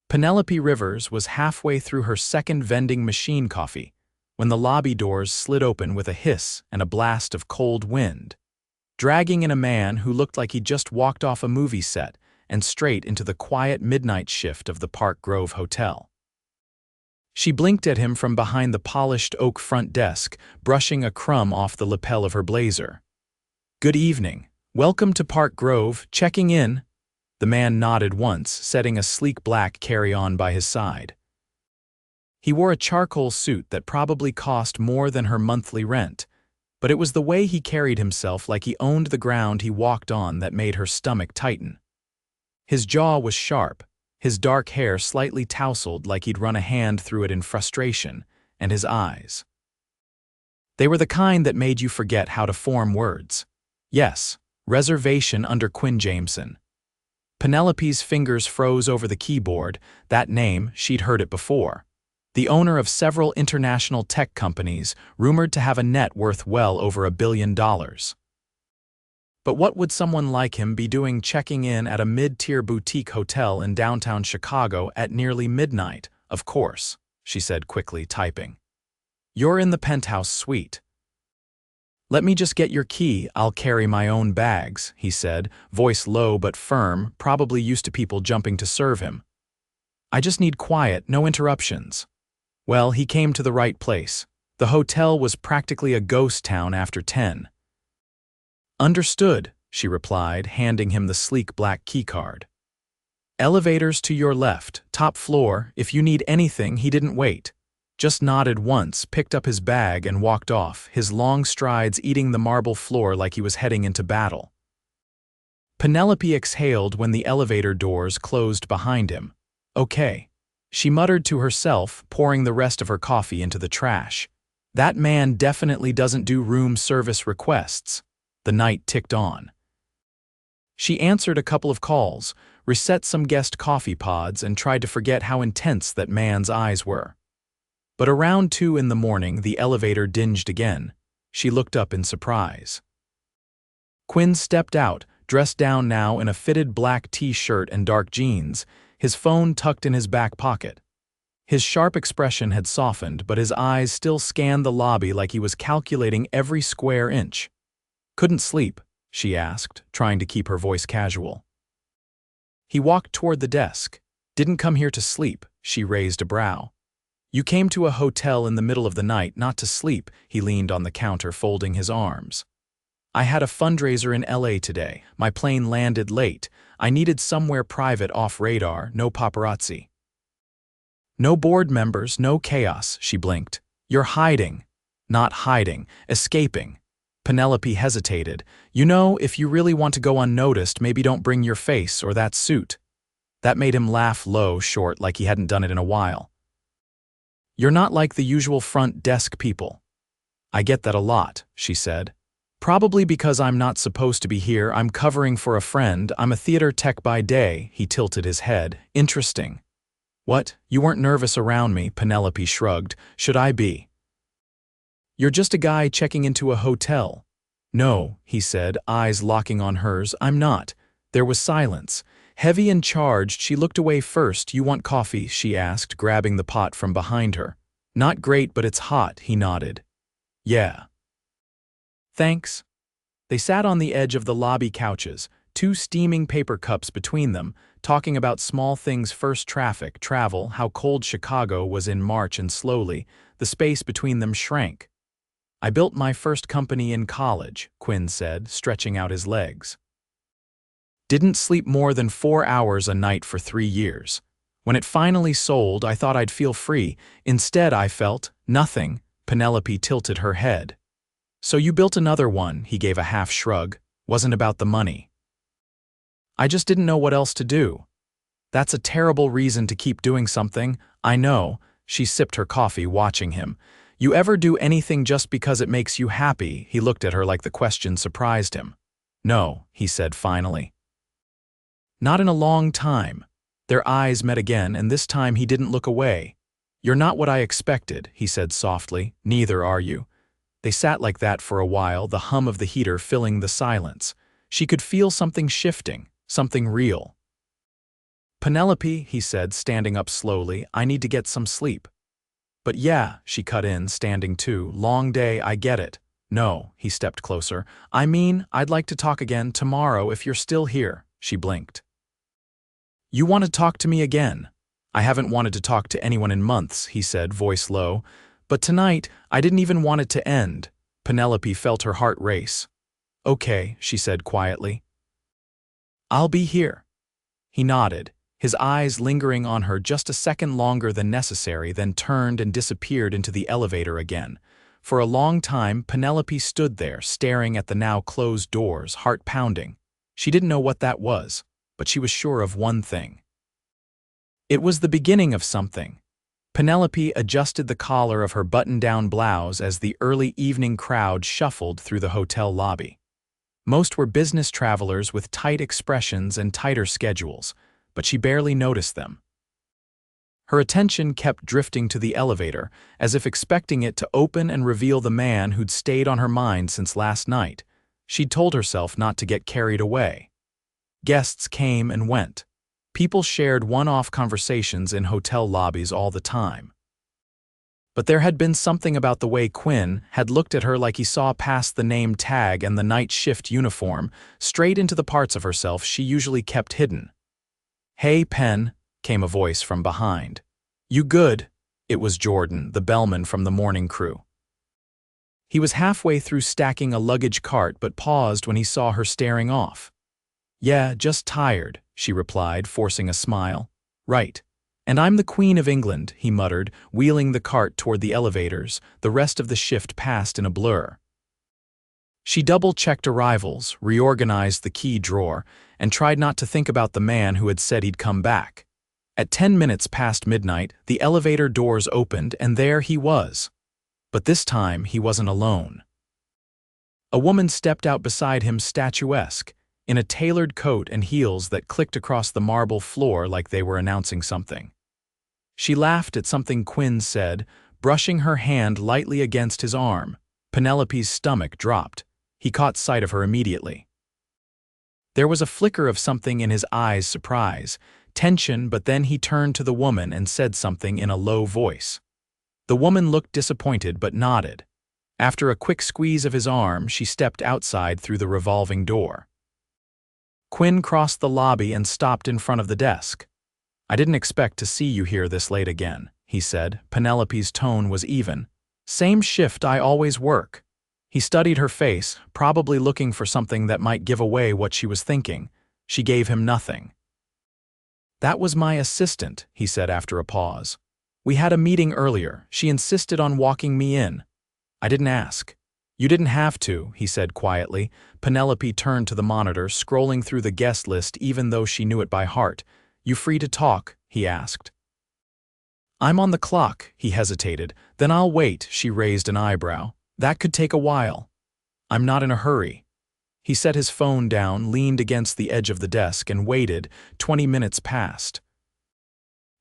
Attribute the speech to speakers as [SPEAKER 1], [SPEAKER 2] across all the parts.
[SPEAKER 1] Penelope Rivers was halfway through her second vending machine coffee when the lobby doors slid open with a hiss and a blast of cold wind, dragging in a man who looked like he'd just walked off a movie set and straight into the quiet midnight shift of the Park Grove Hotel. She blinked at him from behind the polished oak front desk, brushing a crumb off the lapel of her blazer. "Good evening. Welcome to Park Grove. Checking in?" The man nodded once, setting a sleek black carry-on by his side. He wore a charcoal suit that probably cost more than her monthly rent, but it was the way he carried himself like he owned the ground he walked on that made her stomach tighten. His jaw was sharp, his dark hair slightly tousled like he'd run a hand through it in frustration, and his eyes. They were the kind that made you forget how to form words. Yes, reservation under Quinn Jameson. Penelope's fingers froze over the keyboard. That name, she'd heard it before. The owner of several international tech companies, rumored to have a net worth well over $1 billion. But what would someone like him be doing checking in at a mid-tier boutique hotel in downtown Chicago at nearly midnight? "Of course," she said quickly, typing. "You're in the penthouse suite." "Let me just get your key, I'll carry my own bags," he said, voice low but firm, probably used to people jumping to serve him. "I just need quiet, no interruptions." Well, he came to the right place. The hotel was practically a ghost town after 10. "Understood," she replied, handing him the sleek black keycard. "Elevators to your left, top floor. If you need anything," he didn't wait. Just nodded once, picked up his bag and walked off, his long strides eating the marble floor like he was heading into battle. Penelope exhaled when the elevator doors closed behind him. "Okay," she muttered to herself, pouring the rest of her coffee into the trash. "That man definitely doesn't do room service requests." The night ticked on. She answered a couple of calls, reset some guest coffee pods, and tried to forget how intense that man's eyes were. But around 2 in the morning, the elevator dinged again. She looked up in surprise. Quinn stepped out, dressed down now in a fitted black t-shirt and dark jeans, his phone tucked in his back pocket. His sharp expression had softened, but his eyes still scanned the lobby like he was calculating every square inch. "Couldn't sleep?" she asked, trying to keep her voice casual. He walked toward the desk. "Didn't come here to sleep," she raised a brow. "You came to a hotel in the middle of the night, not to sleep," he leaned on the counter, folding his arms. "I had a fundraiser in LA today. My plane landed late. I needed somewhere private off radar, no paparazzi." "No board members, no chaos," she blinked. "You're hiding." "Not hiding, escaping." Penelope hesitated. "You know, if you really want to go unnoticed, maybe don't bring your face or that suit." That made him laugh low, short, like he hadn't done it in a while. "You're not like the usual front desk people." "I get that a lot," she said. "Probably because I'm not supposed to be here. I'm covering for a friend. I'm a theater tech by day." He tilted his head. "Interesting." "What? You weren't nervous around me?" Penelope shrugged. "Should I be?" "You're just a guy checking into a hotel." "No," he said, eyes locking on hers. "I'm not." There was silence. Heavy and charged, she looked away first. "You want coffee?" she asked, grabbing the pot from behind her. "Not great, but it's hot," he nodded. "Yeah." "Thanks." They sat on the edge of the lobby couches, 2 steaming paper cups between them, talking about small things: first traffic, travel, how cold Chicago was in March, and slowly, the space between them shrank. "I built my first company in college," Quinn said, stretching out his legs. "Didn't sleep more than 4 hours a night for 3 years. When it finally sold, I thought I'd feel free. Instead, I felt nothing." Penelope tilted her head. "So you built another one," he gave a half shrug. "Wasn't about the money." "I just didn't know what else to do." "That's a terrible reason to keep doing something." "I know." She sipped her coffee, watching him. "You ever do anything just because it makes you happy?" He looked at her like the question surprised him. "No," he said finally. "Not in a long time." Their eyes met again, and this time he didn't look away. "You're not what I expected," he said softly. "Neither are you." They sat like that for a while, the hum of the heater filling the silence. She could feel something shifting, something real. Penelope, he said, standing up slowly, I need to get some sleep. But yeah, she cut in, standing too, long day, I get it. No, he stepped closer. I mean, I'd like to talk again tomorrow if you're still here, she blinked. You want to talk to me again? I haven't wanted to talk to anyone in months, he said, voice low. But tonight, I didn't even want it to end. Penelope felt her heart race. Okay, she said quietly. I'll be here. He nodded, his eyes lingering on her just a second longer than necessary, then turned and disappeared into the elevator again. For a long time, Penelope stood there, staring at the now closed doors, heart pounding. She didn't know what that was, but she was sure of one thing. It was the beginning of something. Penelope adjusted the collar of her button-down blouse as the early evening crowd shuffled through the hotel lobby. Most were business travelers with tight expressions and tighter schedules, but she barely noticed them. Her attention kept drifting to the elevator, as if expecting it to open and reveal the man who'd stayed on her mind since last night. She'd told herself not to get carried away. Guests came and went. People shared one-off conversations in hotel lobbies all the time. But there had been something about the way Quinn had looked at her, like he saw past the name tag and the night shift uniform, straight into the parts of herself she usually kept hidden. Hey, Pen, came a voice from behind. You good? It was Jordan, the bellman from the morning crew. He was halfway through stacking a luggage cart but paused when he saw her staring off. Yeah, just tired, she replied, forcing a smile. Right. And I'm the Queen of England, he muttered, wheeling the cart toward the elevators. The rest of the shift passed in a blur. She double-checked arrivals, reorganized the key drawer, and tried not to think about the man who had said he'd come back. At 10 minutes past midnight, the elevator doors opened, and there he was. But this time, he wasn't alone. A woman stepped out beside him, statuesque, in a tailored coat and heels that clicked across the marble floor like they were announcing something. She laughed at something Quinn said, brushing her hand lightly against his arm. Penelope's stomach dropped. He caught sight of her immediately. There was a flicker of something in his eyes, surprise, tension, but then he turned to the woman and said something in a low voice. The woman looked disappointed but nodded. After a quick squeeze of his arm, she stepped outside through the revolving door. Quinn crossed the lobby and stopped in front of the desk. I didn't expect to see you here this late again, he said. Penelope's tone was even. Same shift I always work. He studied her face, probably looking for something that might give away what she was thinking. She gave him nothing. That was my assistant, he said after a pause. We had a meeting earlier. She insisted on walking me in. I didn't ask. You didn't have to, he said quietly. Penelope turned to the monitor, scrolling through the guest list even though she knew it by heart. You free to talk? He asked. I'm on the clock, he hesitated. Then I'll wait, she raised an eyebrow. That could take a while. I'm not in a hurry. He set his phone down, leaned against the edge of the desk, and waited. 20 minutes passed.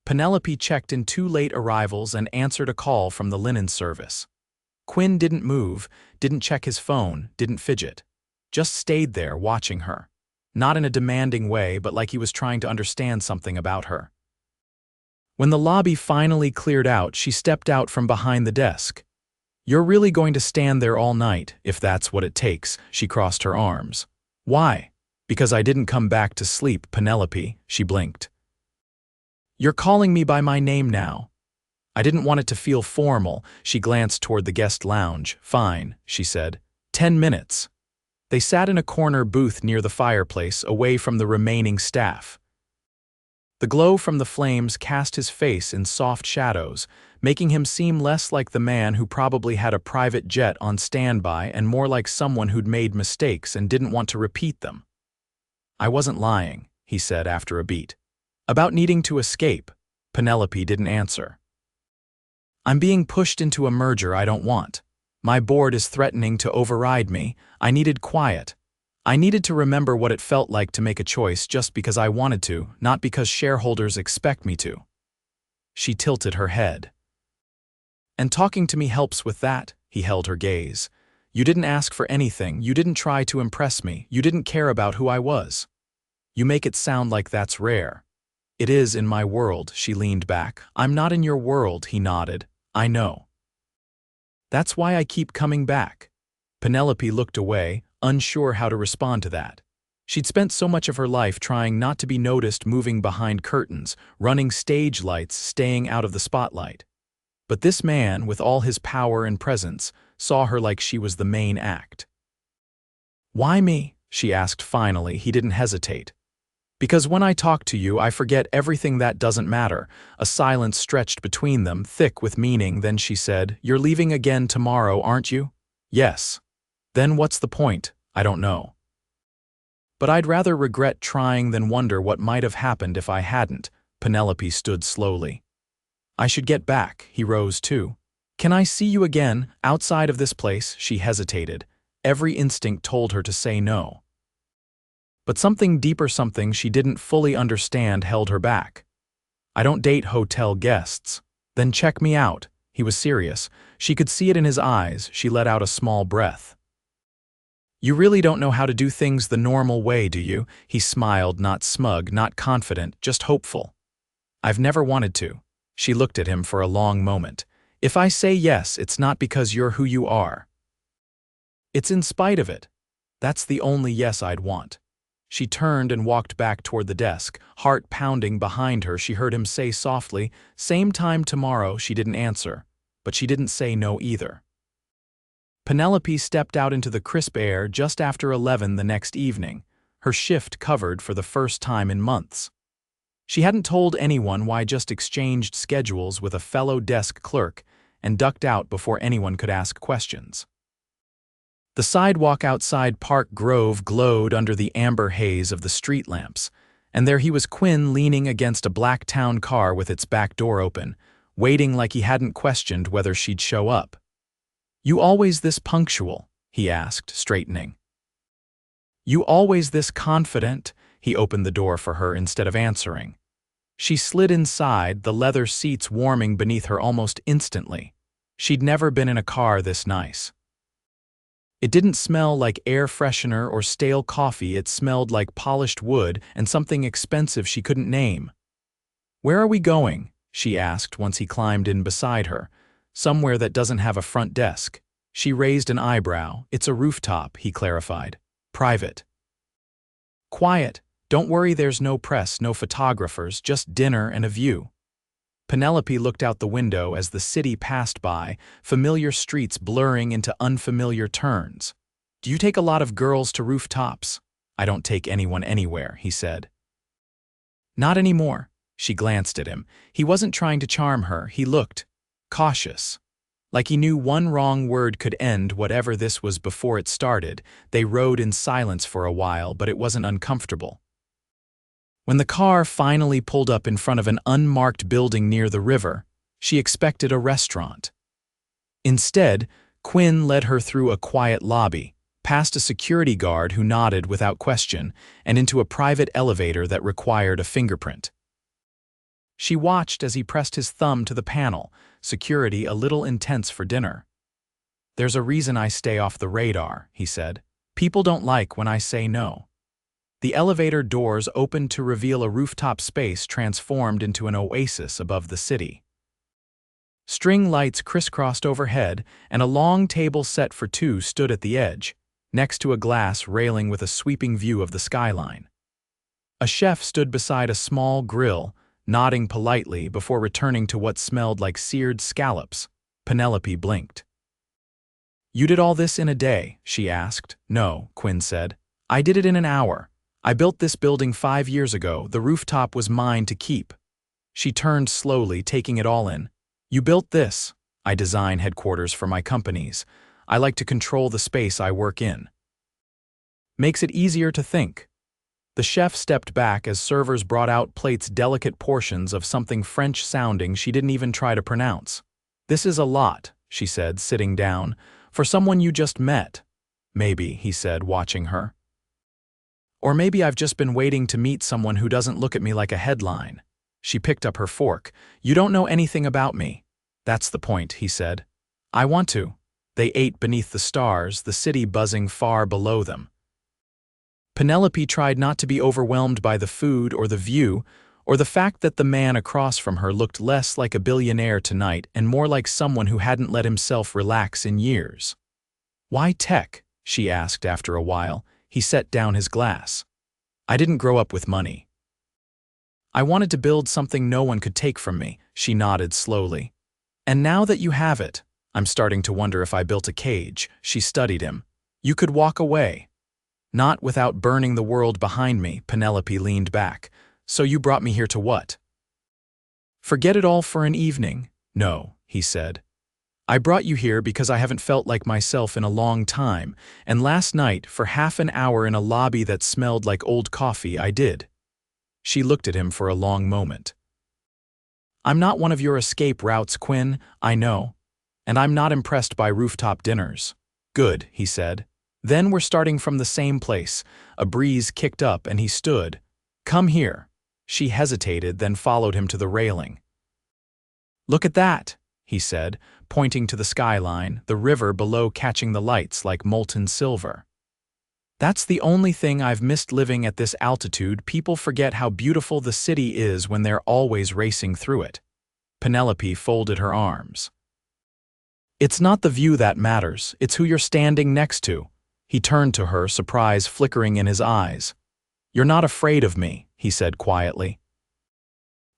[SPEAKER 1] Penelope checked in 2 late arrivals and answered a call from the linen service. Quinn didn't move, didn't check his phone, didn't fidget. Just stayed there, watching her. Not in a demanding way, but like he was trying to understand something about her. When the lobby finally cleared out, she stepped out from behind the desk. You're really going to stand there all night, if that's what it takes, she crossed her arms. Why? Because I didn't come back to sleep, Penelope, she blinked. You're calling me by my name now. I didn't want it to feel formal. She glanced toward the guest lounge. Fine, she said. 10 minutes. They sat in a corner booth near the fireplace, away from the remaining staff. The glow from the flames cast his face in soft shadows, making him seem less like the man who probably had a private jet on standby and more like someone who'd made mistakes and didn't want to repeat them. I wasn't lying, he said after a beat. About needing to escape. Penelope didn't answer. I'm being pushed into a merger I don't want. My board is threatening to override me. I needed quiet. I needed to remember what it felt like to make a choice just because I wanted to, not because shareholders expect me to. She tilted her head. And talking to me helps with that, he held her gaze. You didn't ask for anything, you didn't try to impress me, you didn't care about who I was. You make it sound like that's rare. It is in my world, she leaned back. I'm not in your world, he nodded. I know. That's why I keep coming back. Penelope looked away, unsure how to respond to that. She'd spent so much of her life trying not to be noticed, moving behind curtains, running stage lights, staying out of the spotlight. But this man, with all his power and presence, saw her like she was the main act. Why me? She asked finally. He didn't hesitate. Because when I talk to you, I forget everything that doesn't matter. A silence stretched between them, thick with meaning. Then she said, You're leaving again tomorrow, aren't you? Yes. Then what's the point? I don't know. But I'd rather regret trying than wonder what might have happened if I hadn't. Penelope stood slowly. I should get back. He rose too. Can I see you again, outside of this place? She hesitated. Every instinct told her to say no. But something deeper, something she didn't fully understand, held her back. I don't date hotel guests. Then check me out. He was serious. She could see it in his eyes. She let out a small breath. You really don't know how to do things the normal way, do you? He smiled, not smug, not confident, just hopeful. I've never wanted to. She looked at him for a long moment. If I say yes, it's not because you're who you are. It's in spite of it. That's the only yes I'd want. She turned and walked back toward the desk, heart pounding behind her. She heard him say softly, Same time tomorrow. She didn't answer, but she didn't say no either. Penelope stepped out into the crisp air just after 11 the next evening, her shift covered for the first time in months. She hadn't told anyone why, just exchanged schedules with a fellow desk clerk and ducked out before anyone could ask questions. The sidewalk outside Park Grove glowed under the amber haze of the street lamps, and there he was, Quinn, leaning against a black town car with its back door open, waiting like he hadn't questioned whether she'd show up. You always this punctual? He asked, straightening. You always this confident? He opened the door for her instead of answering. She slid inside, the leather seats warming beneath her almost instantly. She'd never been in a car this nice. It didn't smell like air freshener or stale coffee. It smelled like polished wood and something expensive she couldn't name. Where are we going? She asked once he climbed in beside her. Somewhere that doesn't have a front desk. She raised an eyebrow. It's a rooftop, he clarified. Private. Quiet. Don't worry, there's no press, no photographers, just dinner and a view. Penelope looked out the window as the city passed by, familiar streets blurring into unfamiliar turns. Do you take a lot of girls to rooftops? I don't take anyone anywhere, he said. Not anymore. She glanced at him. He wasn't trying to charm her. He looked cautious. Like he knew one wrong word could end whatever this was before it started. They rode in silence for a while, but it wasn't uncomfortable. When the car finally pulled up in front of an unmarked building near the river, she expected a restaurant. Instead, Quinn led her through a quiet lobby, past a security guard who nodded without question, and into a private elevator that required a fingerprint. She watched as he pressed his thumb to the panel, security a little intense for dinner. There's a reason I stay off the radar, he said. People don't like when I say no. The elevator doors opened to reveal a rooftop space transformed into an oasis above the city. String lights crisscrossed overhead, and a long table set for two stood at the edge, next to a glass railing with a sweeping view of the skyline. A chef stood beside a small grill, nodding politely before returning to what smelled like seared scallops. Penelope blinked. You did all this in a day? She asked. No, Quinn said. I did it in an hour. I built this building 5 years ago. The rooftop was mine to keep. She turned slowly, taking it all in. You built this. I design headquarters for my companies. I like to control the space I work in. Makes it easier to think. The chef stepped back as servers brought out plates, delicate portions of something French-sounding she didn't even try to pronounce. This is a lot, she said, sitting down, for someone you just met. Maybe, he said, watching her. Or maybe I've just been waiting to meet someone who doesn't look at me like a headline. She picked up her fork. You don't know anything about me. That's the point, he said. I want to. They ate beneath the stars, the city buzzing far below them. Penelope tried not to be overwhelmed by the food or the view, or the fact that the man across from her looked less like a billionaire tonight and more like someone who hadn't let himself relax in years. "Why tech?" she asked after a while. He set down his glass. "I didn't grow up with money. I wanted to build something no one could take from me," she nodded slowly. "And now that you have it, I'm starting to wonder if I built a cage." She studied him. "You could walk away." "Not without burning the world behind me," Penelope leaned back. "So you brought me here to what? Forget it all for an evening?" "No," he said. "I brought you here because I haven't felt like myself in a long time, and last night, for half an hour in a lobby that smelled like old coffee, I did." She looked at him for a long moment. "I'm not one of your escape routes, Quinn, I know. And I'm not impressed by rooftop dinners." "Good," he said. "Then we're starting from the same place." A breeze kicked up and he stood. "Come here." She hesitated, then followed him to the railing. "Look at that," he said, pointing to the skyline, the river below catching the lights like molten silver. "That's the only thing I've missed living at this altitude. People forget how beautiful the city is when they're always racing through it." Penelope folded her arms. "It's not the view that matters, it's who you're standing next to." He turned to her, surprise flickering in his eyes. "You're not afraid of me," he said quietly.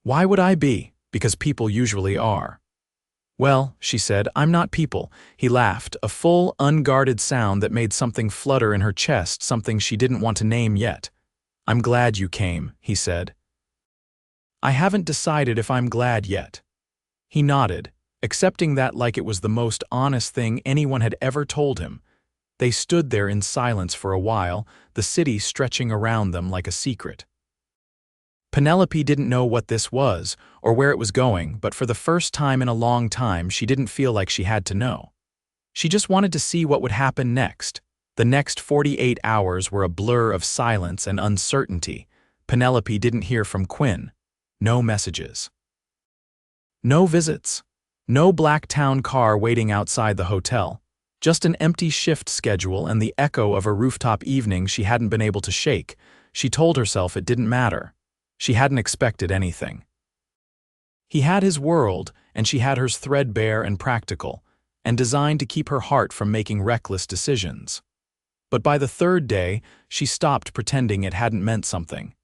[SPEAKER 1] "Why would I be? Because people usually are." "Well," she said, "I'm not people." He laughed, a full, unguarded sound that made something flutter in her chest, something she didn't want to name yet. "I'm glad you came," he said. "I haven't decided if I'm glad yet." He nodded, accepting that like it was the most honest thing anyone had ever told him. They stood there in silence for a while, the city stretching around them like a secret. Penelope didn't know what this was, or where it was going, but for the first time in a long time she didn't feel like she had to know. She just wanted to see what would happen next. The next 48 hours were a blur of silence and uncertainty. Penelope didn't hear from Quinn. No messages. No visits. No black town car waiting outside the hotel. Just an empty shift schedule and the echo of a rooftop evening she hadn't been able to shake. She told herself it didn't matter. She hadn't expected anything. He had his world, and she had hers, threadbare and practical, and designed to keep her heart from making reckless decisions. But by the third day, she stopped pretending it hadn't meant something.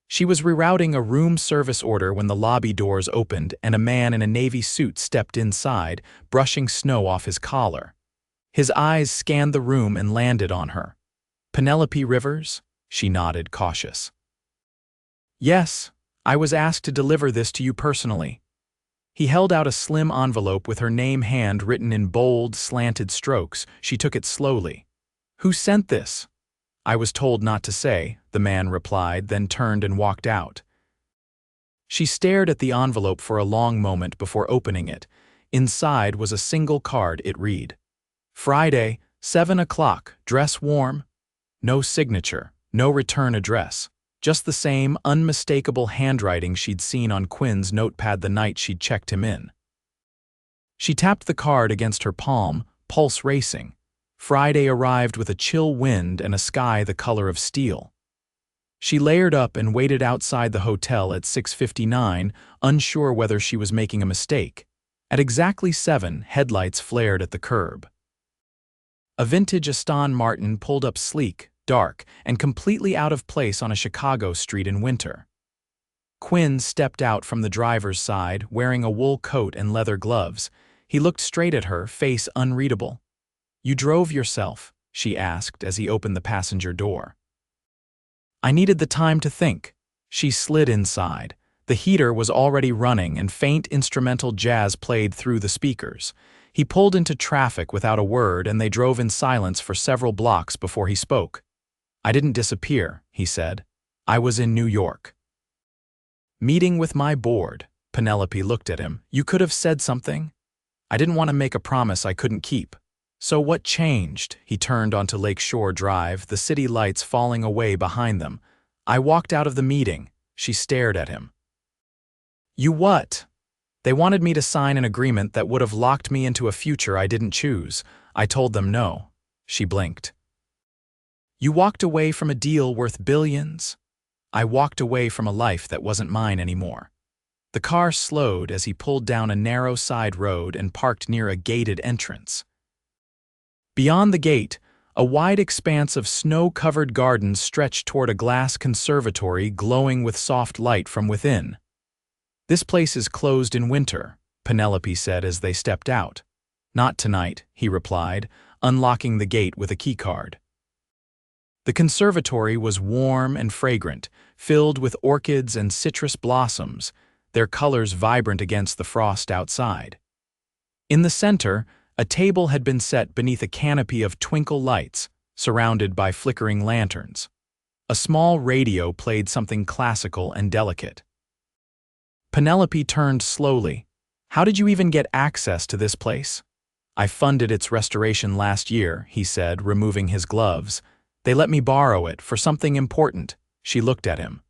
[SPEAKER 1] She was rerouting a room service order when the lobby doors opened and a man in a navy suit stepped inside, brushing snow off his collar. His eyes scanned the room and landed on her. "Penelope Rivers?" She nodded, cautious. "Yes, I was asked to deliver this to you personally." He held out a slim envelope with her name hand written in bold, slanted strokes. She took it slowly. "Who sent this?" "I was told not to say," the man replied, then turned and walked out. She stared at the envelope for a long moment before opening it. Inside was a single card. It read, "Friday, 7 o'clock, dress warm." No signature, no return address. Just the same unmistakable handwriting she'd seen on Quinn's notepad the night she'd checked him in. She tapped the card against her palm, pulse racing. Friday arrived with a chill wind and a sky the color of steel. She layered up and waited outside the hotel at 6:59, unsure whether she was making a mistake. At exactly 7, headlights flared at the curb. A vintage Aston Martin pulled up sleek, dark, and completely out of place on a Chicago street in winter. Quinn stepped out from the driver's side, wearing a wool coat and leather gloves. He looked straight at her, face unreadable. "You drove yourself?" she asked as he opened the passenger door. "I needed the time to think." She slid inside. The heater was already running and faint instrumental jazz played through the speakers. He pulled into traffic without a word and they drove in silence for several blocks before he spoke. "I didn't disappear," he said. "I was in New York. Meeting with my board." Penelope looked at him. "You could have said something." "I didn't want to make a promise I couldn't keep." "So what changed?" He turned onto Lakeshore Drive, the city lights falling away behind them. "I walked out of the meeting." She stared at him. "You what?" "They wanted me to sign an agreement that would have locked me into a future I didn't choose. I told them no." She blinked. "You walked away from a deal worth billions?" I walked away from a life that wasn't mine anymore. The car slowed as he pulled down a narrow side road and parked near a gated entrance. Beyond the gate, a wide expanse of snow-covered gardens stretched toward a glass conservatory glowing with soft light from within. "This place is closed in winter," Penelope said as they stepped out. "Not tonight," he replied, unlocking the gate with a keycard. The conservatory was warm and fragrant, filled with orchids and citrus blossoms, their colors vibrant against the frost outside. In the center, a table had been set beneath a canopy of twinkle lights, surrounded by flickering lanterns. A small radio played something classical and delicate. Penelope turned slowly. "How did you even get access to this place?" "I funded its restoration last year," he said, removing his gloves. "They let me borrow it for something important." She looked at him.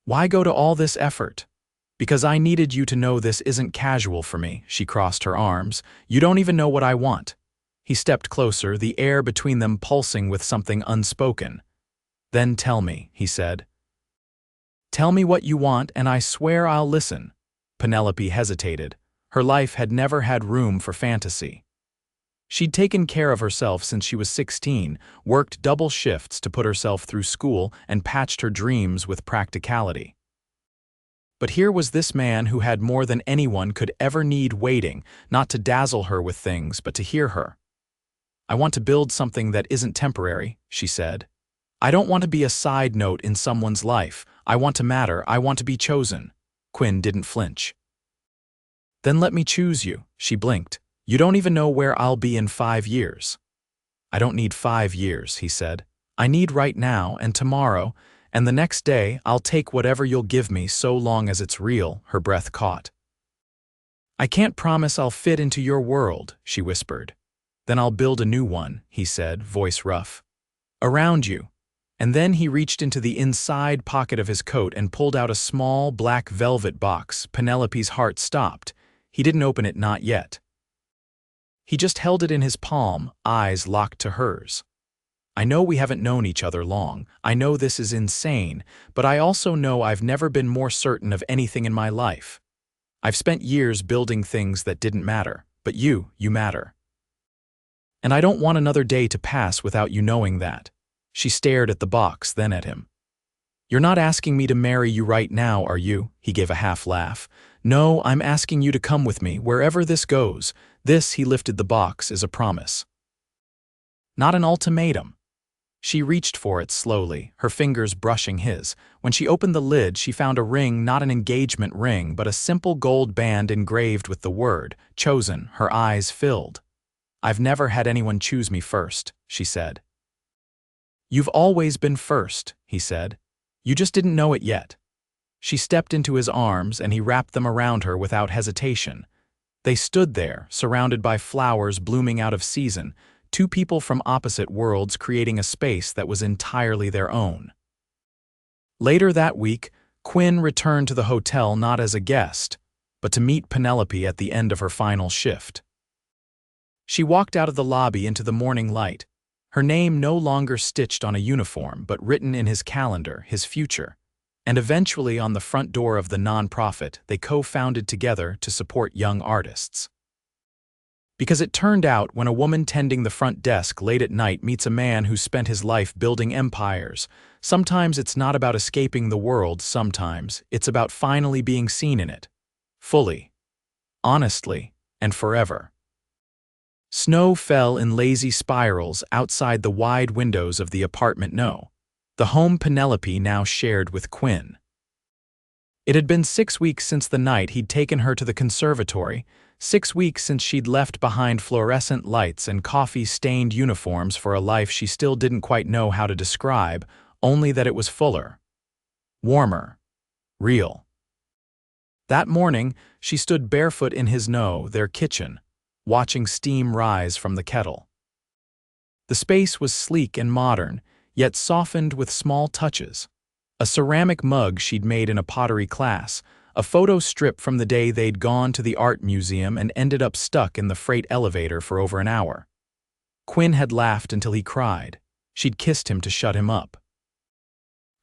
[SPEAKER 1] "Why go to all this effort?" "Because I needed you to know this isn't casual for me," she crossed her arms. "You don't even know what I want." He stepped closer, the air between them pulsing with something unspoken. "Then tell me," he said. "Tell me what you want, and I swear I'll listen." Penelope hesitated. Her life had never had room for fantasy. She'd taken care of herself since she was 16, worked double shifts to put herself through school, and patched her dreams with practicality. But here was this man who had more than anyone could ever need waiting, not to dazzle her with things, but to hear her. "I want to build something that isn't temporary," she said. "I don't want to be a side note in someone's life. I want to matter. I want to be chosen." Quinn didn't flinch. "Then let me choose you," she blinked. "You don't even know where I'll be in 5 years." "I don't need 5 years," he said. "I need right now and tomorrow, and the next day I'll take whatever you'll give me so long as it's real." Her breath caught. "I can't promise I'll fit into your world," she whispered. "Then I'll build a new one," he said, voice rough. "Around you." And then he reached into the inside pocket of his coat and pulled out a small black velvet box. Penelope's heart stopped. He didn't open it, not yet. He just held it in his palm, eyes locked to hers. "I know we haven't known each other long. I know this is insane, but I also know I've never been more certain of anything in my life. I've spent years building things that didn't matter, but you matter. And I don't want another day to pass without you knowing that." She stared at the box, then at him. "You're not asking me to marry you right now, are you?" He gave a half laugh. "No, I'm asking you to come with me, wherever this goes. This," he lifted the box, "is a promise. Not an ultimatum." She reached for it slowly, her fingers brushing his. When she opened the lid, she found a ring, not an engagement ring, but a simple gold band engraved with the word, "Chosen." Her eyes filled. "I've never had anyone choose me first," she said. "You've always been first," he said. "You just didn't know it yet." She stepped into his arms, and he wrapped them around her without hesitation. They stood there, surrounded by flowers blooming out of season, two people from opposite worlds creating a space that was entirely their own. Later that week, Quinn returned to the hotel not as a guest, but to meet Penelope at the end of her final shift. She walked out of the lobby into the morning light, her name no longer stitched on a uniform but written in his calendar, his future, and eventually on the front door of the nonprofit they co-founded together to support young artists. Because it turned out when a woman tending the front desk late at night meets a man who spent his life building empires, sometimes it's not about escaping the world, sometimes it's about finally being seen in it. Fully. Honestly. And forever. Snow fell in lazy spirals outside the wide windows of the apartment No. The home Penelope now shared with Quinn. It had been 6 weeks since the night he'd taken her to the conservatory, 6 weeks since she'd left behind fluorescent lights and coffee-stained uniforms for a life she still didn't quite know how to describe, only that it was fuller. Warmer. Real. That morning, she stood barefoot in his No, their kitchen, watching steam rise from the kettle. The space was sleek and modern, yet softened with small touches. A ceramic mug she'd made in a pottery class, a photo strip from the day they'd gone to the art museum and ended up stuck in the freight elevator for over an hour. Quinn had laughed until he cried. She'd kissed him to shut him up.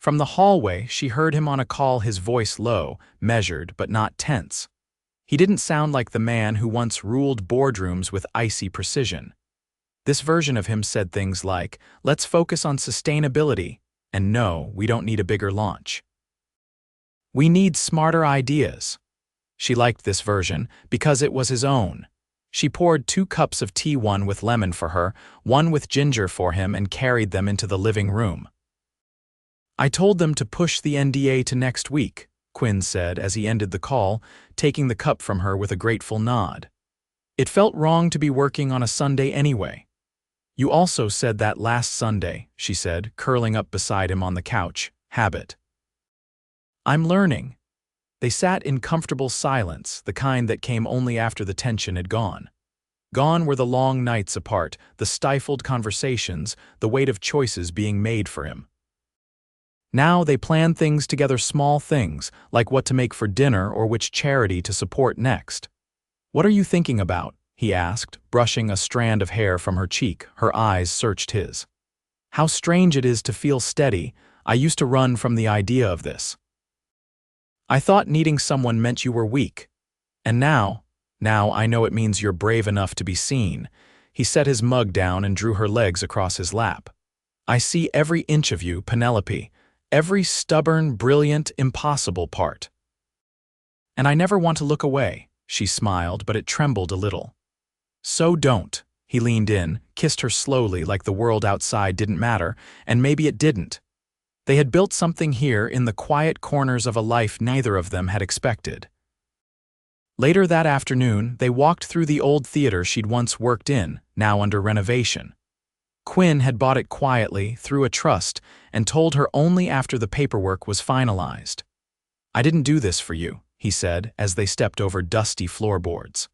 [SPEAKER 1] From the hallway, she heard him on a call, his voice low, measured but not tense. He didn't sound like the man who once ruled boardrooms with icy precision. This version of him said things like, "Let's focus on sustainability," and "No, we don't need a bigger launch. We need smarter ideas." She liked this version because it was his own. She poured 2 cups of tea, one with lemon for her, one with ginger for him, and carried them into the living room. "I told them to push the NDA to next week," Quinn said as he ended the call, taking the cup from her with a grateful nod. "It felt wrong to be working on a Sunday anyway." "You also said that last Sunday," she said, curling up beside him on the couch. "Habit." "I'm learning." They sat in comfortable silence, the kind that came only after the tension had gone. Gone were the long nights apart, the stifled conversations, the weight of choices being made for him. Now they planned things together, small things, like what to make for dinner or which charity to support next. "What are you thinking about?" he asked, brushing a strand of hair from her cheek. Her eyes searched his. "How strange it is to feel steady. I used to run from the idea of this. I thought needing someone meant you were weak. And now I know it means you're brave enough to be seen." He set his mug down and drew her legs across his lap. "I see every inch of you, Penelope. Every stubborn, brilliant, impossible part. And I never want to look away." She smiled, but it trembled a little. "So don't." He leaned in, kissed her slowly like the world outside didn't matter, and maybe it didn't. They had built something here in the quiet corners of a life neither of them had expected. Later that afternoon, they walked through the old theater she'd once worked in, now under renovation. Quinn had bought it quietly, through a trust, and told her only after the paperwork was finalized. "I didn't do this for you," he said as they stepped over dusty floorboards.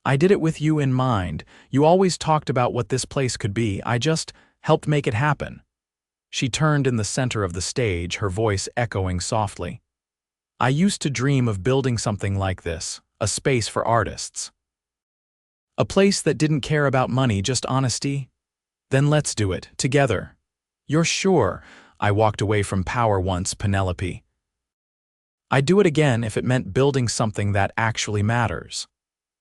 [SPEAKER 1] "I did it with you in mind. You always talked about what this place could be. I just helped make it happen." She turned in the center of the stage, her voice echoing softly. "I used to dream of building something like this, a space for artists. A place that didn't care about money, just honesty. Then let's do it, together." "You're sure?" "I walked away from power once, Penelope. I'd do it again if it meant building something that actually matters."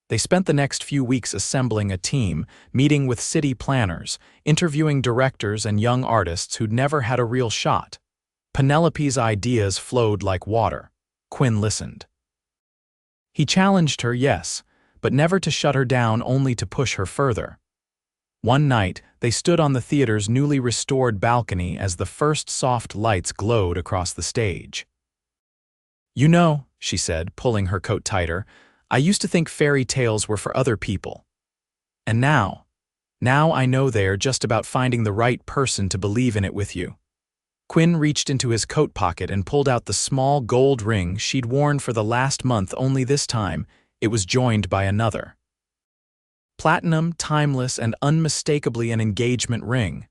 [SPEAKER 1] They spent the next few weeks assembling a team, meeting with city planners, interviewing directors and young artists who'd never had a real shot. Penelope's ideas flowed like water. Quinn listened. He challenged her, yes, but never to shut her down, only to push her further. One night, they stood on the theater's newly restored balcony as the first soft lights glowed across the stage. "You know," she said, pulling her coat tighter, "I used to think fairy tales were for other people. And now I know they're just about finding the right person to believe in it with you." Quinn reached into his coat pocket and pulled out the small gold ring she'd worn for the last month, only this time it was joined by another. Platinum, timeless, and unmistakably an engagement ring.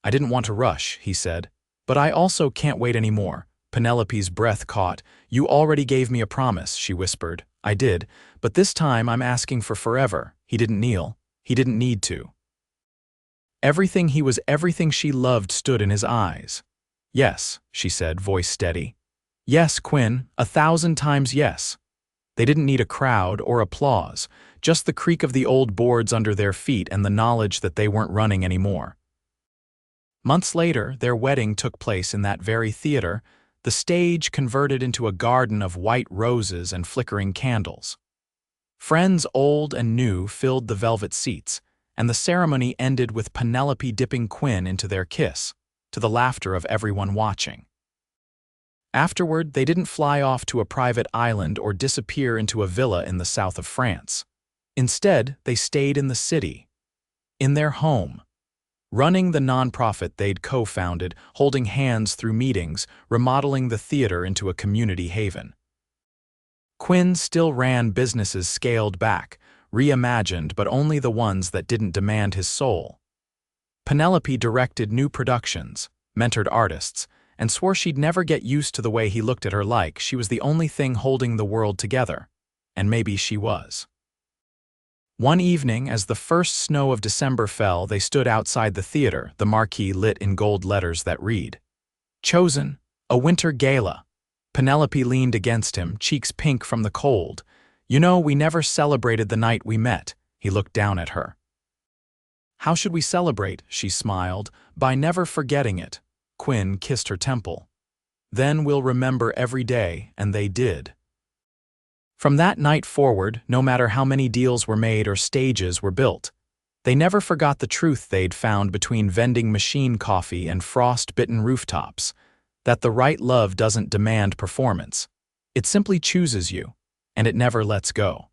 [SPEAKER 1] "I didn't want to rush," he said, "but I also can't wait anymore." Penelope's breath caught. "You already gave me a promise," she whispered. "I did, but this time I'm asking for forever." He didn't kneel. He didn't need to. Everything he was, everything she loved, stood in his eyes. "Yes," she said, voice steady. "Yes, Quinn, 1,000 times yes." They didn't need a crowd or applause, just the creak of the old boards under their feet and the knowledge that they weren't running anymore. Months later, their wedding took place in that very theater, the stage converted into a garden of white roses and flickering candles. Friends old and new filled the velvet seats, and the ceremony ended with Penelope dipping Quinn into their kiss, to the laughter of everyone watching. Afterward, they didn't fly off to a private island or disappear into a villa in the south of France. Instead, they stayed in the city, in their home, running the nonprofit they'd co-founded, holding hands through meetings, remodeling the theater into a community haven. Quinn still ran businesses scaled back, reimagined, but only the ones that didn't demand his soul. Penelope directed new productions, mentored artists, and swore she'd never get used to the way he looked at her, like she was the only thing holding the world together. And maybe she was. One evening, as the first snow of December fell, they stood outside the theater, the marquee lit in gold letters that read, Chosen, a winter gala. Penelope leaned against him, cheeks pink from the cold. You know, we never celebrated the night we met. He looked down at her. How should we celebrate? She smiled. By never forgetting it. Quinn kissed her temple. Then we'll remember every day, and they did. From that night forward, no matter how many deals were made or stages were built, they never forgot the truth they'd found between vending machine coffee and frost-bitten rooftops, that the right love doesn't demand performance. It simply chooses you, and it never lets go.